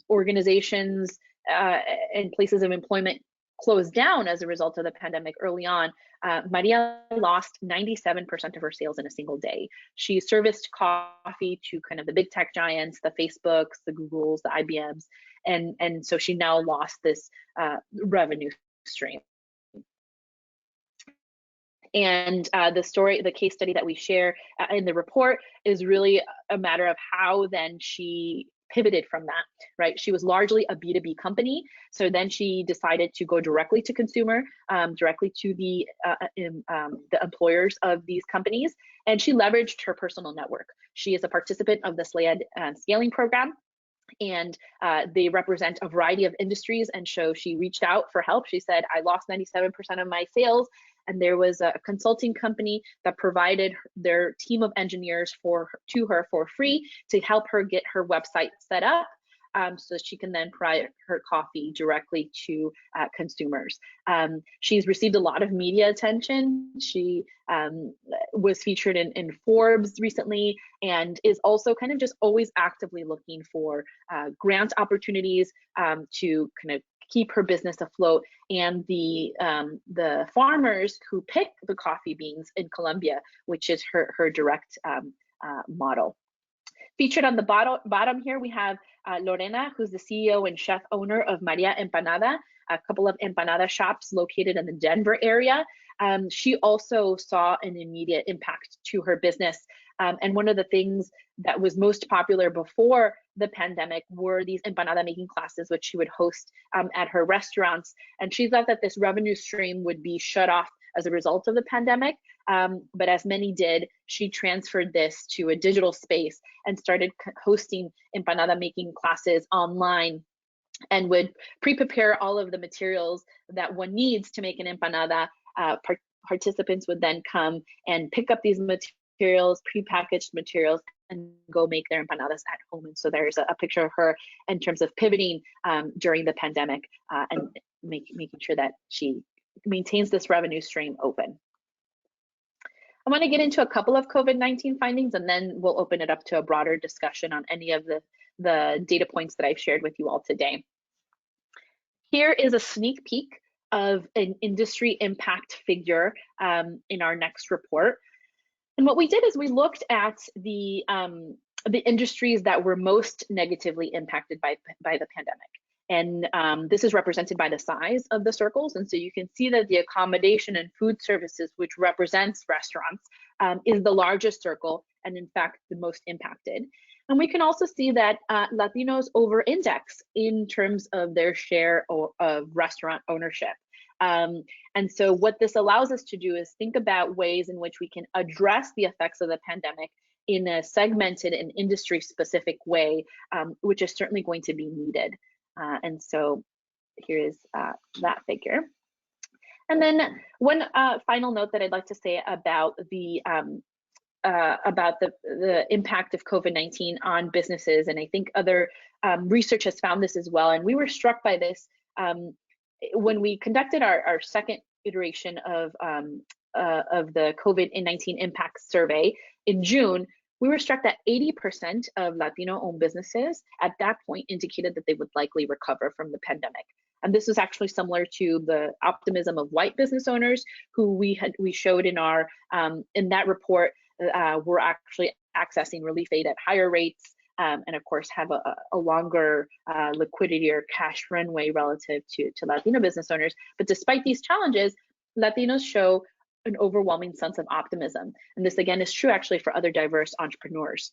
organizations and places of employment closed down as a result of the pandemic early on, Maria lost 97% of her sales in a single day. She serviced coffee to kind of the big tech giants, the Facebooks, the Googles, the IBMs, and so she now lost this revenue stream. And the case study that we share in the report is really a matter of how then she pivoted from that, right? She was largely a B2B company. So then she decided to go directly to consumer, directly to the employers of these companies. And she leveraged her personal network. She is a participant of the SLAD scaling program. And they represent a variety of industries. And so she reached out for help. She said, I lost 97% of my sales. And there was a consulting company that provided their team of engineers to her for free to help her get her website set up, so she can then provide her coffee directly to consumers. She's received a lot of media attention. She was featured in Forbes recently, and is also kind of just always actively looking for grant opportunities to kind of keep her business afloat. And the farmers who pick the coffee beans in Colombia, which is her direct model. Featured on the bottom here, we have Lorena, who's the CEO and chef owner of Maria Empanada, a couple of empanada shops located in the Denver area. She also saw an immediate impact to her business. And one of the things that was most popular before the pandemic were these empanada making classes, which she would host at her restaurants. And she thought that this revenue stream would be shut off as a result of the pandemic. But as many did, she transferred this to a digital space and started hosting empanada making classes online, and would pre-prepare all of the materials that one needs to make an empanada. Participants would then come and pick up these materials, pre-packaged materials, and go make their empanadas at home. And so there's a picture of her in terms of pivoting during the pandemic and making sure that she maintains this revenue stream open. I want to get into a couple of COVID-19 findings, and then we'll open it up to a broader discussion on any of the data points that I've shared with you all today. Here is a sneak peek of an industry impact figure in our next report. And what we did is we looked at the industries that were most negatively impacted by the pandemic. And this is represented by the size of the circles. And so you can see that the accommodation and food services, which represents restaurants, is the largest circle, and in fact, the most impacted. And we can also see that Latinos over-index in terms of their share of restaurant ownership. And so what this allows us to do is think about ways in which we can address the effects of the pandemic in a segmented and industry-specific way, which is certainly going to be needed. And so here is that figure. And then one final note that I'd like to say about the impact of COVID-19 on businesses, and I think other research has found this as well. And we were struck by this when we conducted our second iteration of the COVID-19 impact survey in June. We were struck that 80% of Latino-owned businesses at that point indicated that they would likely recover from the pandemic. And this was actually similar to the optimism of white business owners, who we showed in our in that report were actually accessing relief aid at higher rates, and of course have a longer liquidity or cash runway relative to Latino business owners. But despite these challenges, Latinos show an overwhelming sense of optimism. And this again is true actually for other diverse entrepreneurs.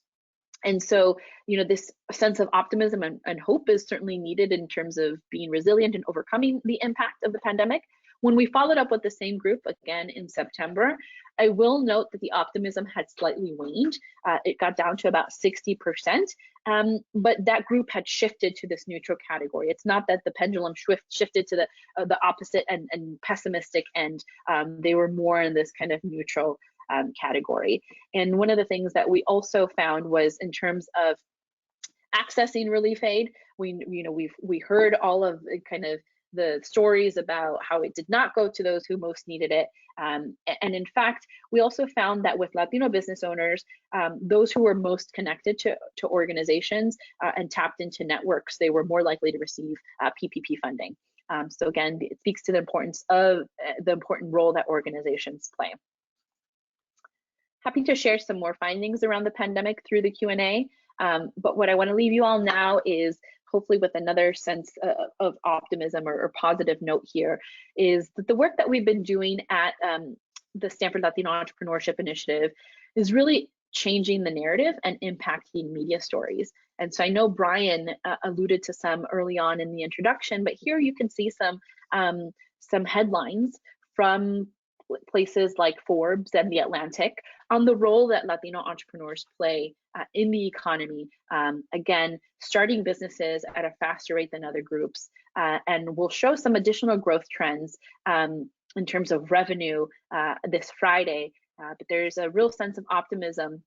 And so, this sense of optimism and hope is certainly needed in terms of being resilient and overcoming the impact of the pandemic. When we followed up with the same group again in September, I will note that the optimism had slightly waned. It got down to about 60%, but that group had shifted to this neutral category. It's not that the pendulum shifted to the opposite and pessimistic end. They were more in this kind of neutral category. And one of the things that we also found was in terms of accessing relief aid, we heard all of kind of the stories about how it did not go to those who most needed it. And in fact, we also found that with Latino business owners, those who were most connected to organizations and tapped into networks, they were more likely to receive PPP funding. So again, it speaks to the importance of the important role that organizations play. Happy to share some more findings around the pandemic through the Q&A, but what I want to leave you all now is hopefully with another sense of optimism or positive note here, is that the work that we've been doing at the Stanford Latino Entrepreneurship Initiative is really changing the narrative and impacting media stories. And so I know Brian alluded to some early on in the introduction, but here you can see some headlines from places like Forbes and The Atlantic on the role that Latino entrepreneurs play in the economy, again, starting businesses at a faster rate than other groups. And we'll show some additional growth trends in terms of revenue this Friday, but there's a real sense of optimism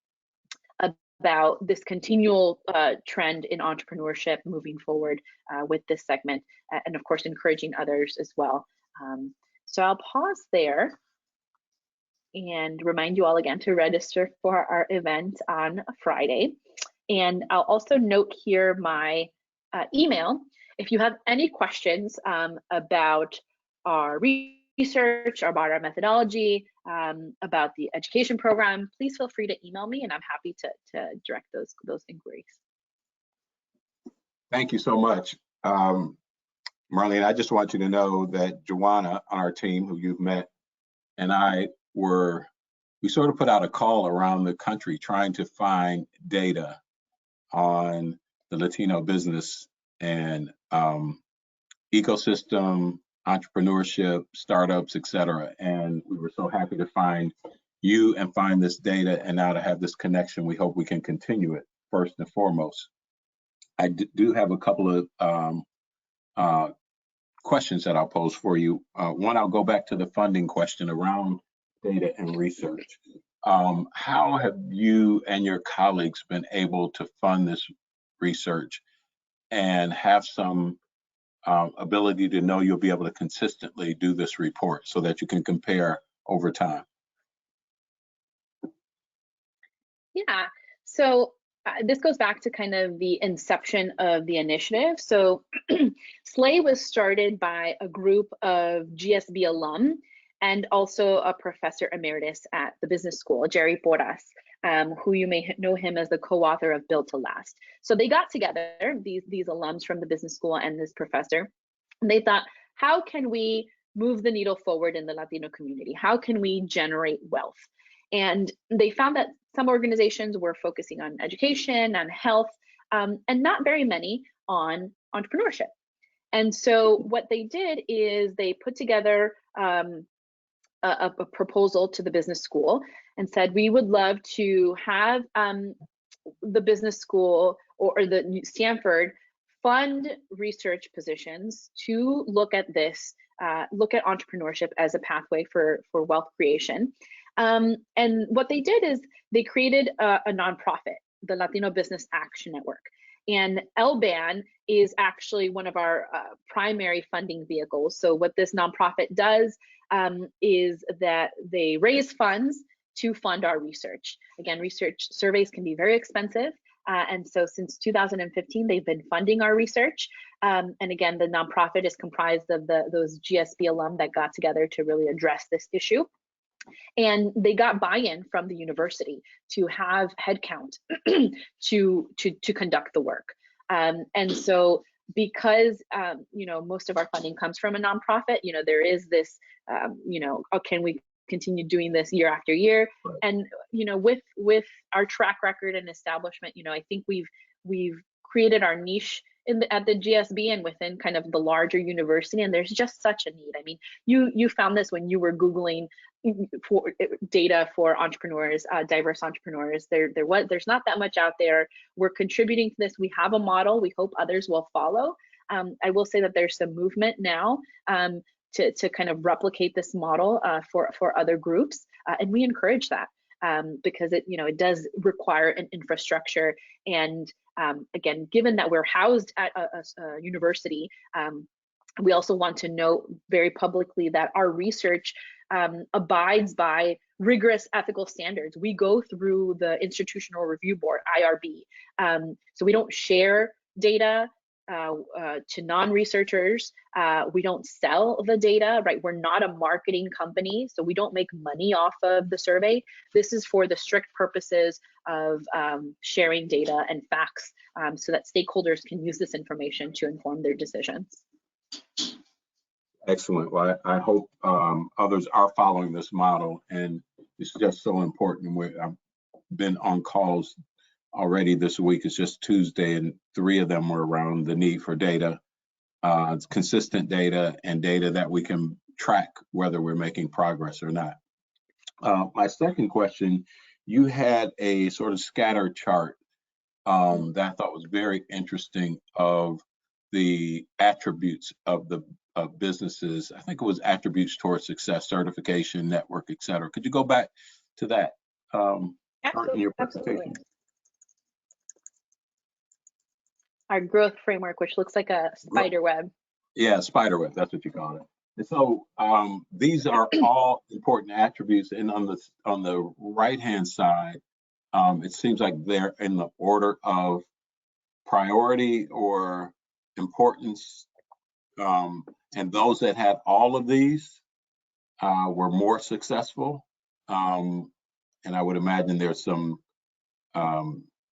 about this continual trend in entrepreneurship moving forward with this segment, and of course, encouraging others as well. So I'll pause there and remind you all again to register for our event on Friday. And I'll also note here my email. If you have any questions about our research, about our methodology, about the education program, please feel free to email me and I'm happy to direct those inquiries. Thank you so much. Marlene, I just want you to know that Joanna on our team, who you've met, and I we sort of put out a call around the country trying to find data on the Latino business and ecosystem, entrepreneurship, startups, et cetera. And we were so happy to find you and find this data, and now to have this connection, we hope we can continue it first and foremost. I do have a couple of questions that I'll pose for you. One, I'll go back to the funding question around data and research. How have you and your colleagues been able to fund this research and have some ability to know you'll be able to consistently do this report so that you can compare over time? Yeah, so this goes back to kind of the inception of the initiative. So SLAY was started by a group of GSB alum and also a professor emeritus at the business school, Jerry Porras, who you may know him as the co-author of Built to Last. So they got together, these alums from the business school and this professor, and they thought, how can we move the needle forward in the Latino community? How can we generate wealth? And they found that some organizations were focusing on education, on health, and not very many on entrepreneurship. And so what they did is they put together a proposal to the business school and said, we would love to have the business school or the Stanford fund research positions to look at this look at entrepreneurship as a pathway for wealth creation. And what they did is they created a nonprofit, the Latino Business Action Network. And LBAN is actually one of our primary funding vehicles. So what this nonprofit does is that they raise funds to fund our research. Again, research surveys can be very expensive. And so since 2015, they've been funding our research. And again, the nonprofit is comprised of those GSB alum that got together to really address this issue. And they got buy-in from the university to have headcount to conduct the work. And so because most of our funding comes from a nonprofit, there is this can we continue doing this year after year? Right. And with our track record and establishment, I think we've created our niche at the GSB and within kind of the larger university, and there's just such a need. I mean, you found this when you were Googling for data for entrepreneurs, diverse entrepreneurs. There's not that much out there. We're contributing to this. We have a model. We hope others will follow. I will say that there's some movement now to kind of replicate this model for other groups, and we encourage that because it does require an infrastructure. And again, given that we're housed at a university, we also want to note very publicly that our research abides by rigorous ethical standards. We go through the Institutional Review Board, IRB. So we don't share data to non-researchers. We don't sell the data, right? We're not a marketing company, so we don't make money off of the survey. This is for the strict purposes of sharing data and facts so that stakeholders can use this information to inform their decisions. Excellent. Well, I hope others are following this model, and it's just so important. I've been on calls already this week. It's just Tuesday, and 3 of them were around the need for data. It's consistent data and data that we can track whether we're making progress or not. My second question, you had a sort of scatter chart that I thought was very interesting of the attributes of the businesses. I think it was attributes towards success, certification, network, et cetera. Could you go back to that chart in your presentation? Absolutely. Our growth framework, which looks like a spider web. Yeah, spider web, that's what you call it. And so these are all important attributes. And on the right-hand side, it seems like they're in the order of priority or importance. And those that had all of these were more successful. And I would imagine there's some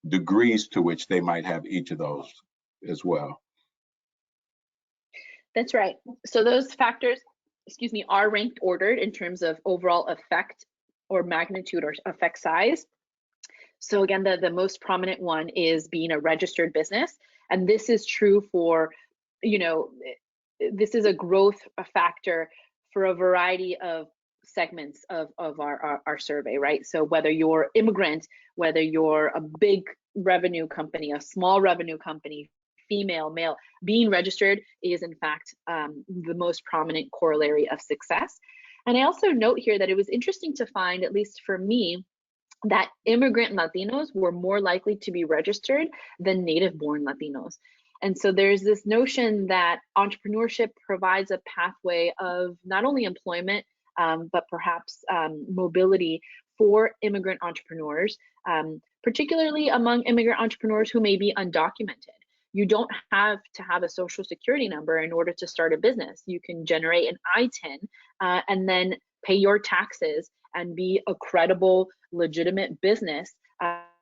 degrees to which they might have each of those as well. That's right. So those factors, are ranked ordered in terms of overall effect or magnitude or effect size. So again, the most prominent one is being a registered business. And this is true for, this is a growth factor for a variety of segments of our survey, right? So whether you're immigrant, whether you're a big revenue company, a small revenue company, female, male, being registered is in fact the most prominent corollary of success. And I also note here that it was interesting to find, at least for me, that immigrant Latinos were more likely to be registered than native-born Latinos. And so there's this notion that entrepreneurship provides a pathway of not only employment, but perhaps mobility for immigrant entrepreneurs, particularly among immigrant entrepreneurs who may be undocumented. You don't have to have a social security number in order to start a business. You can generate an ITIN and then pay your taxes and be a credible, legitimate business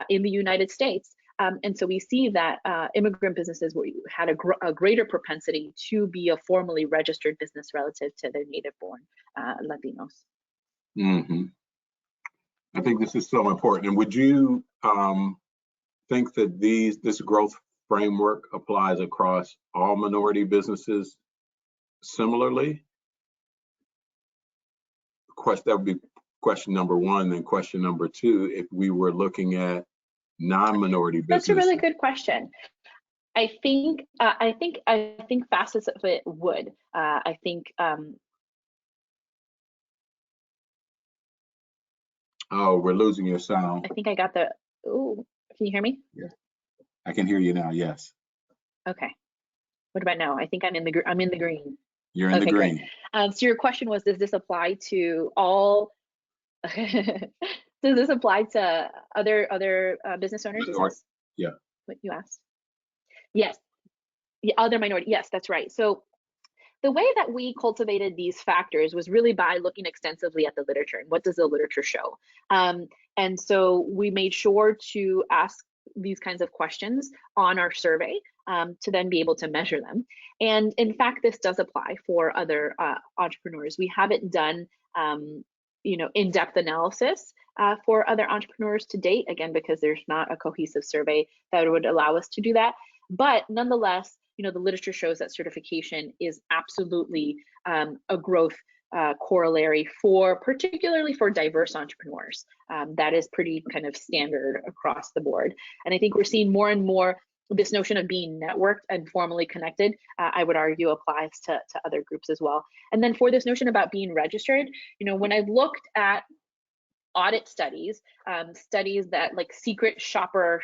in the United States. And so we see that immigrant businesses had a greater propensity to be a formally registered business relative to their native-born Latinos. Mm-hmm. I think this is so important. And would you think that this growth framework applies across all minority businesses similarly? That would be question number one. Then question number two, if we were looking at non-minority businesses. That's a really good question. I think facets of it would. I think Oh, we're losing your sound. I think I got the. Ooh, can you hear me? Yeah, I can hear you now. Yes, Okay. What about now? I think I'm in the green. you're in the Okay, great. green. So your question was, does this apply to all? Does this apply to other business owners? Is this Yeah. what you asked? Yes. Yeah, other minority. Yes, that's right. So the way that we cultivated these factors was really by looking extensively at the literature and what does the literature show. And so we made sure to ask these kinds of questions on our survey to then be able to measure them. And in fact, this does apply for other entrepreneurs. We haven't done in-depth analysis for other entrepreneurs to date, again, because there's not a cohesive survey that would allow us to do that. But nonetheless, the literature shows that certification is absolutely a growth corollary particularly for diverse entrepreneurs. That is pretty kind of standard across the board. And I think we're seeing more and more this notion of being networked and formally connected, I would argue applies to other groups as well. And then for this notion about being registered, when I've looked at audit studies, studies that like secret shopper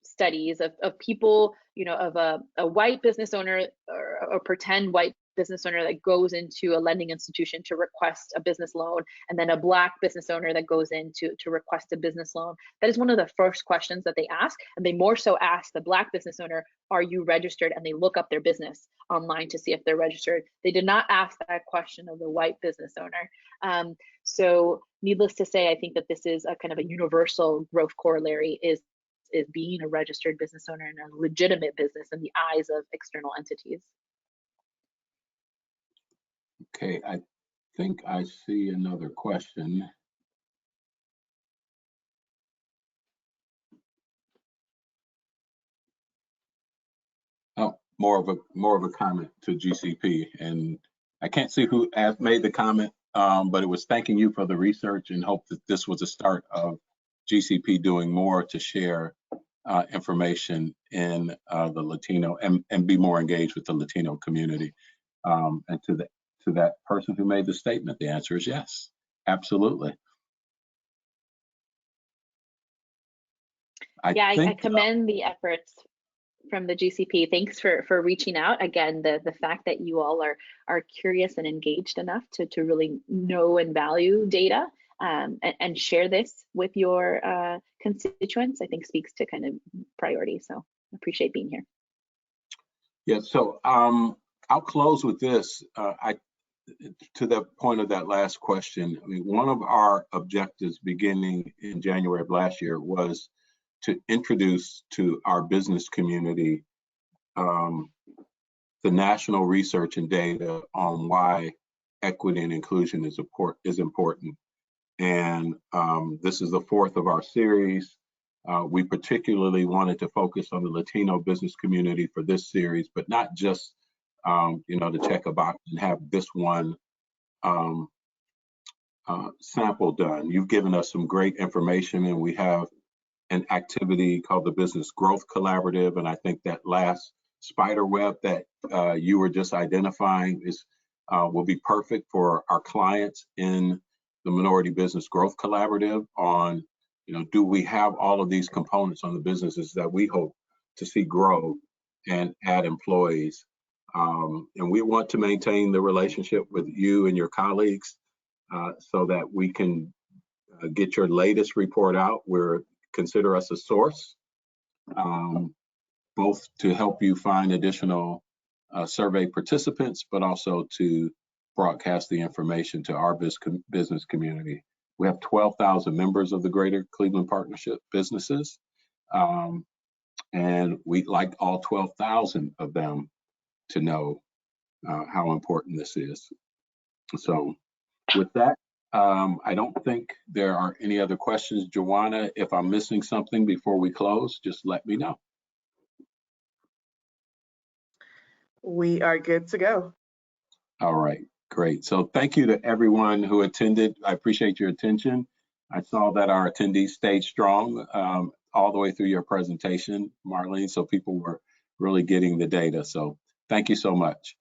studies of people, of a white business owner or a pretend white business owner that goes into a lending institution to request a business loan, and then a Black business owner that goes in to request a business loan. That is one of the first questions that they ask, and they more so ask the Black business owner, are you registered? And they look up their business online to see if they're registered. They did not ask that question of the white business owner. So needless to say, I think that this is a kind of a universal growth corollary is being a registered business owner and a legitimate business in the eyes of external entities. Okay, I think I see another question. Oh, more of a comment to GCP, and I can't see who made the comment, but it was thanking you for the research and hope that this was a start of GCP doing more to share information in the Latino and be more engaged with the Latino community. And to that person who made the statement, the answer is yes, absolutely. I commend the efforts from the GCP. Thanks for reaching out. Again, the fact that you all are curious and engaged enough to really know and value data and share this with your constituents, I think speaks to kind of priority. So I appreciate being here. Yeah, so I'll close with this. To the point of that last question, I mean, one of our objectives beginning in January of last year was to introduce to our business community the national research and data on why equity and inclusion is important. And this is the fourth of our series. We particularly wanted to focus on the Latino business community for this series, but not just to check a box and have this one sample done. You've given us some great information, and we have an activity called the Business Growth Collaborative, and I think that last spider web that you were just identifying will be perfect for our clients in the Minority Business Growth Collaborative on, do we have all of these components on the businesses that we hope to see grow and add employees. And we want to maintain the relationship with you and your colleagues so that we can get your latest report out. Consider us a source, both to help you find additional survey participants, but also to broadcast the information to our business community. We have 12,000 members of the Greater Cleveland Partnership businesses, and we'd like all 12,000 of them to know how important this is. So with that, I don't think there are any other questions. Joanna, if I'm missing something before we close, just let me know. We are good to go. All right, great. So thank you to everyone who attended. I appreciate your attention. I saw that our attendees stayed strong all the way through your presentation, Marlene, so people were really getting the data. So thank you so much.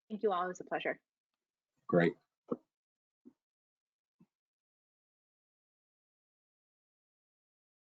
Thank you all. It was a pleasure. Great.